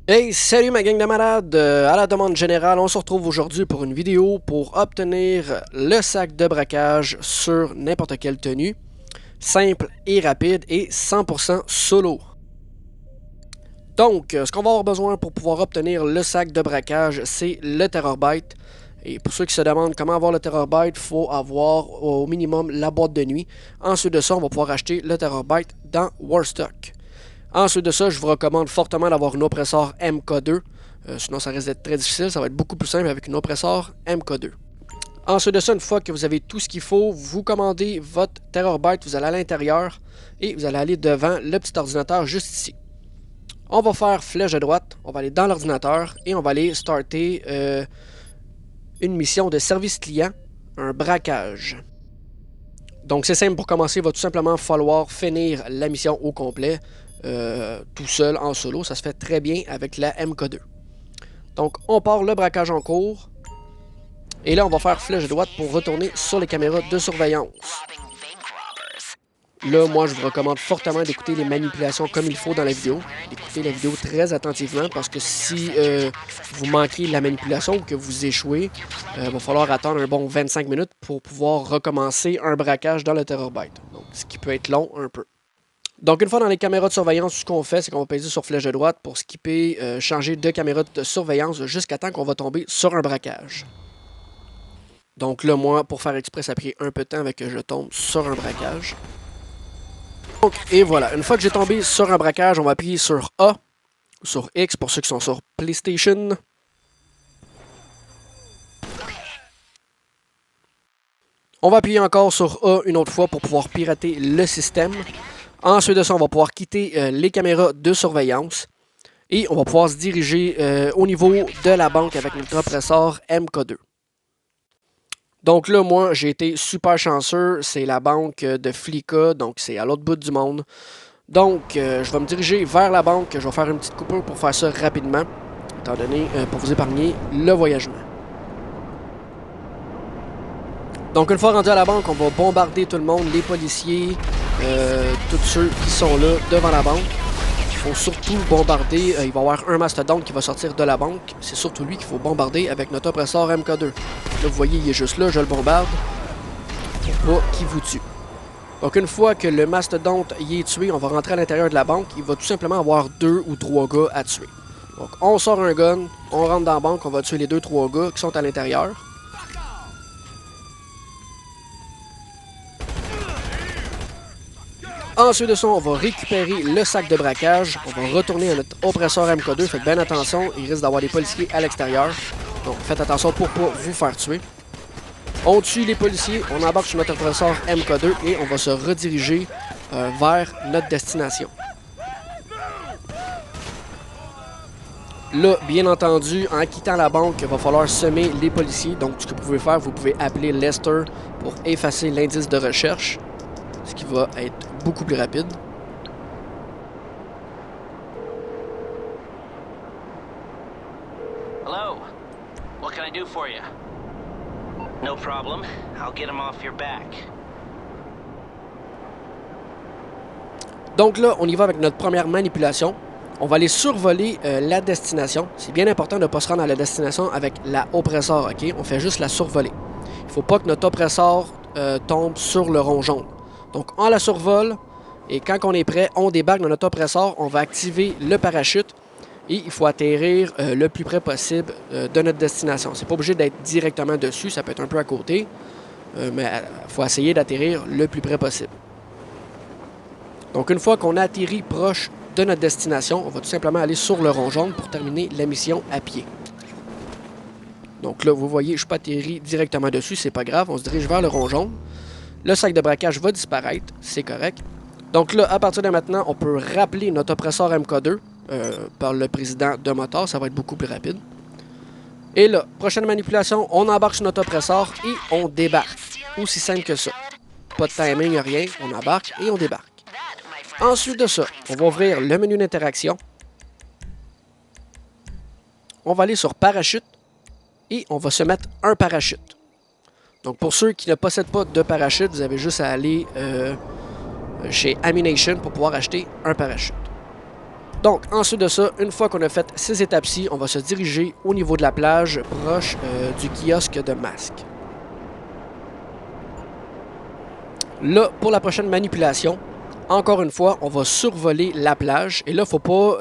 Hey, salut ma gang de malades! À la demande générale, on se retrouve aujourd'hui pour une vidéo pour obtenir le sac de braquage sur n'importe quelle tenue. Simple et rapide et 100% solo. Donc, ce qu'on va avoir besoin pour pouvoir obtenir le sac de braquage, c'est le Terrorbyte. Et pour ceux qui se demandent comment avoir le Terrorbyte, il faut avoir au minimum la boîte de nuit. Ensuite de ça, on va pouvoir acheter le Terrorbyte dans Warstock. Ensuite de ça, je vous recommande fortement d'avoir une oppresseur MK2. Sinon, ça risque d'être très difficile. Ça va être beaucoup plus simple avec une oppresseur MK2. Ensuite de ça, une fois que vous avez tout ce qu'il faut, vous commandez votre Terrorbyte, vous allez à l'intérieur et vous allez aller devant le petit ordinateur juste ici. On va faire flèche de droite, on va aller dans l'ordinateur et on va aller starter une mission de service client, un braquage. Donc c'est simple, pour commencer, il va tout simplement falloir finir la mission au complet. Tout seul en solo, ça se fait très bien avec la MK2. Donc on part le braquage en cours. Et là on va faire flèche droite pour retourner sur les caméras de surveillance. Là moi je vous recommande fortement d'écouter les manipulations comme il faut dans la vidéo. D'écouter la vidéo très attentivement parce que si vous manquez la manipulation ou que vous échouez, il va falloir attendre un bon 25 minutes pour pouvoir recommencer un braquage dans le Terrorbyte. Donc ce qui peut être long un peu. Donc, une fois dans les caméras de surveillance, ce qu'on fait, c'est qu'on va peser sur flèche de droite pour skipper, changer de caméra de surveillance jusqu'à temps qu'on va tomber sur un braquage. Donc là, moi, pour faire exprès, ça a pris un peu de temps avec que je tombe sur un braquage. Donc, et voilà, une fois que j'ai tombé sur un braquage, on va appuyer sur A, ou sur X pour ceux qui sont sur PlayStation. On va appuyer encore sur A une autre fois pour pouvoir pirater le système. Ensuite de ça, on va pouvoir quitter les caméras de surveillance et on va pouvoir se diriger au niveau de la banque avec notre oppresseur MK2. Donc là, moi, j'ai été super chanceux. C'est la banque de Flicka, donc c'est à l'autre bout du monde. Donc, je vais me diriger vers la banque. Je vais faire une petite coupure pour faire ça rapidement, étant donné, pour vous épargner le voyagement. Donc, une fois rendu à la banque, on va bombarder tout le monde, les policiers, tous ceux qui sont là devant la banque. Il faut surtout bombarder, il va y avoir un mastodonte qui va sortir de la banque. C'est surtout lui qu'il faut bombarder avec notre oppresseur MK2. Là, vous voyez, il est juste là, je le bombarde pour pas qu'il vous tue. Donc, une fois que le mastodonte y est tué, on va rentrer à l'intérieur de la banque. Il va tout simplement avoir 2 ou 3 gars à tuer. Donc, on sort un gun, on rentre dans la banque, on va tuer les 2-3 gars qui sont à l'intérieur. Ensuite de ça, on va récupérer le sac de braquage. On va retourner à notre oppresseur MK2. Faites bien attention, il risque d'avoir des policiers à l'extérieur. Donc faites attention pour ne pas vous faire tuer. On tue les policiers, on embarque sur notre oppresseur MK2 et on va se rediriger vers notre destination. Là, bien entendu, en quittant la banque, il va falloir semer les policiers. Donc ce que vous pouvez faire, vous pouvez appeler Lester pour effacer l'indice de recherche. Ce qui va être beaucoup plus rapide. Hello. What can I do for you? No problem. I'll get him off your back. Donc là, on y va avec notre première manipulation. On va aller survoler la destination. C'est bien important de ne pas se rendre à la destination avec la oppresseur, ok? On fait juste la survoler. Il ne faut pas que notre oppresseur tombe sur le rond jaune. Donc on la survole et quand on est prêt, on débarque dans notre oppresseur, on va activer le parachute et il faut atterrir le plus près possible de notre destination. C'est pas obligé d'être directement dessus, ça peut être un peu à côté, mais il faut essayer d'atterrir le plus près possible. Donc une fois qu'on a atterri proche de notre destination, on va tout simplement aller sur le rond jaune pour terminer la mission à pied. Donc là, vous voyez, je ne suis pas atterri directement dessus, c'est pas grave, on se dirige vers le rond jaune. Le sac de braquage va disparaître, c'est correct. Donc là, à partir de maintenant, on peut rappeler notre oppresseur MK2 par le président de moteur, ça va être beaucoup plus rapide. Et là, prochaine manipulation, on embarque sur notre oppresseur et on débarque. Aussi simple que ça. Pas de timing, rien, on embarque et on débarque. Ensuite de ça, on va ouvrir le menu d'interaction. On va aller sur parachute et on va se mettre un parachute. Donc pour ceux qui ne possèdent pas de parachute, vous avez juste à aller chez Ammunition pour pouvoir acheter un parachute. Donc, ensuite de ça, une fois qu'on a fait ces étapes-ci, on va se diriger au niveau de la plage, proche du kiosque de masques. Là, pour la prochaine manipulation, encore une fois, on va survoler la plage. Et là, faut pas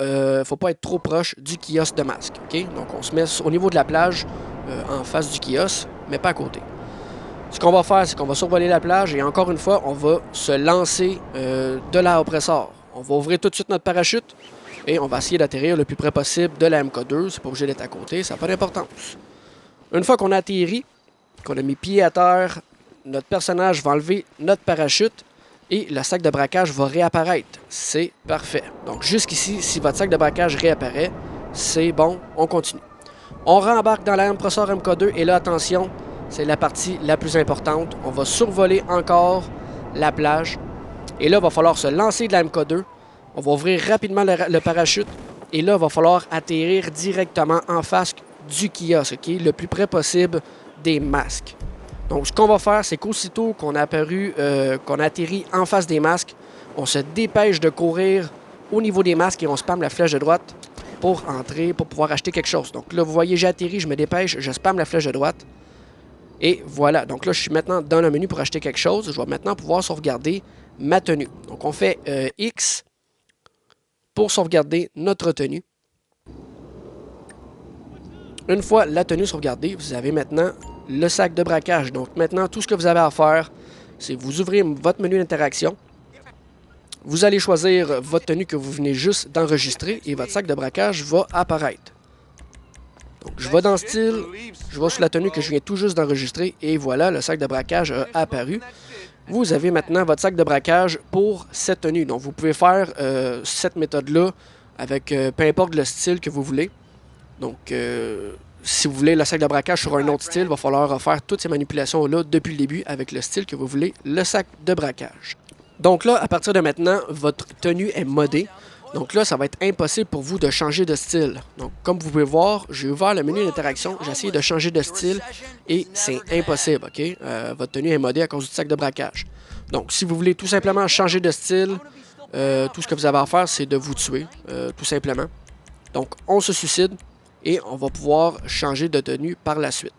être trop proche du kiosque de masques. Okay? Donc, on se met au niveau de la plage, en face du kiosque, mais pas à côté. Ce qu'on va faire, c'est qu'on va survoler la plage et encore une fois, on va se lancer de l'aéropresseur. On va ouvrir tout de suite notre parachute et on va essayer d'atterrir le plus près possible de la MK2. C'est pas obligé d'être à côté, ça n'a pas d'importance. Une fois qu'on a atterri, qu'on a mis pied à terre, notre personnage va enlever notre parachute et le sac de braquage va réapparaître. C'est parfait. Donc jusqu'ici, si votre sac de braquage réapparaît, c'est bon, on continue. On rembarque dans la compresseur MK2 et là, attention, c'est la partie la plus importante. On va survoler encore la plage. Et là, il va falloir se lancer de la MK2. On va ouvrir rapidement le parachute. Et là, il va falloir atterrir directement en face du kiosque, okay? Le plus près possible des masques. Donc, ce qu'on va faire, c'est qu'aussitôt qu'on a atterri en face des masques, on se dépêche de courir au niveau des masques et on spamme la flèche de droite pour entrer, pour pouvoir acheter quelque chose. Donc là, vous voyez, j'ai atterri, je me dépêche, je spamme la flèche de droite. Et voilà, donc là, je suis maintenant dans le menu pour acheter quelque chose. Je vais maintenant pouvoir sauvegarder ma tenue. Donc, on fait X pour sauvegarder notre tenue. Une fois la tenue sauvegardée, vous avez maintenant le sac de braquage. Donc, maintenant, tout ce que vous avez à faire, c'est vous ouvrez votre menu d'interaction. Vous allez choisir votre tenue que vous venez juste d'enregistrer et votre sac de braquage va apparaître. Donc, je vais dans Style, je vais sur la tenue que je viens tout juste d'enregistrer et voilà, le sac de braquage a apparu. Vous avez maintenant votre sac de braquage pour cette tenue. Donc, vous pouvez faire cette méthode-là avec peu importe le style que vous voulez. Donc, si vous voulez le sac de braquage sur un autre style, il va falloir faire toutes ces manipulations-là depuis le début avec le style que vous voulez, le sac de braquage. Donc là, à partir de maintenant, votre tenue est modée. Donc là, ça va être impossible pour vous de changer de style. Donc, comme vous pouvez voir, j'ai ouvert le menu d'interaction, j'ai essayé de changer de style et c'est impossible, OK? Votre tenue est modée à cause du sac de braquage. Donc, si vous voulez tout simplement changer de style, tout ce que vous avez à faire, c'est de vous tuer, tout simplement. Donc, on se suicide et on va pouvoir changer de tenue par la suite.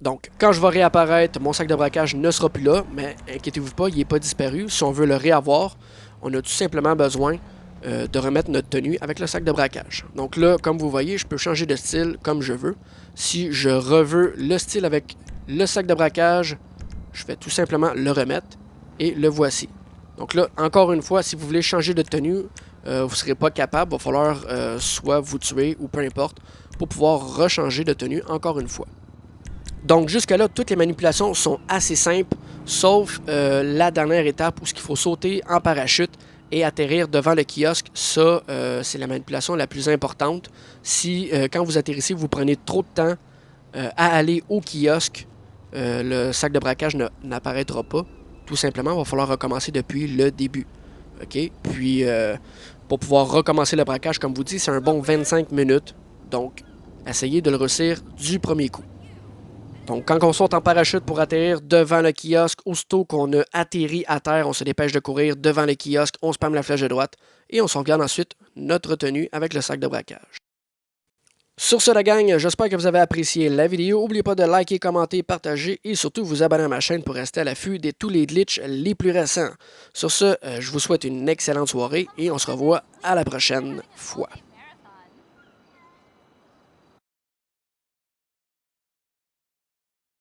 Donc, quand je vais réapparaître, mon sac de braquage ne sera plus là, mais inquiétez-vous pas, il n'est pas disparu. Si on veut le réavoir, on a tout simplement besoin de remettre notre tenue avec le sac de braquage. Donc là, comme vous voyez, je peux changer de style comme je veux. Si je reveux le style avec le sac de braquage, je vais tout simplement le remettre et le voici. Donc là, encore une fois, si vous voulez changer de tenue, vous ne serez pas capable. Il va falloir soit vous tuer ou peu importe pour pouvoir rechanger de tenue encore une fois. Donc jusque-là, toutes les manipulations sont assez simples, sauf la dernière étape où il faut sauter en parachute et atterrir devant le kiosque. Ça, c'est la manipulation la plus importante. Si, quand vous atterrissez, vous prenez trop de temps à aller au kiosque, le sac de braquage n'apparaîtra pas. Tout simplement, il va falloir recommencer depuis le début. OK? Puis, pour pouvoir recommencer le braquage, comme vous dit, c'est un bon 25 minutes. Donc, essayez de le réussir du premier coup. Donc, quand on saute en parachute pour atterrir devant le kiosque, aussitôt qu'on a atterri à terre, on se dépêche de courir devant le kiosque, on spamme la flèche de droite et on sauvegarde ensuite notre tenue avec le sac de braquage. Sur ce, la gang, j'espère que vous avez apprécié la vidéo. N'oubliez pas de liker, commenter, partager et surtout vous abonner à ma chaîne pour rester à l'affût de tous les glitches les plus récents. Sur ce, je vous souhaite une excellente soirée et on se revoit à la prochaine fois.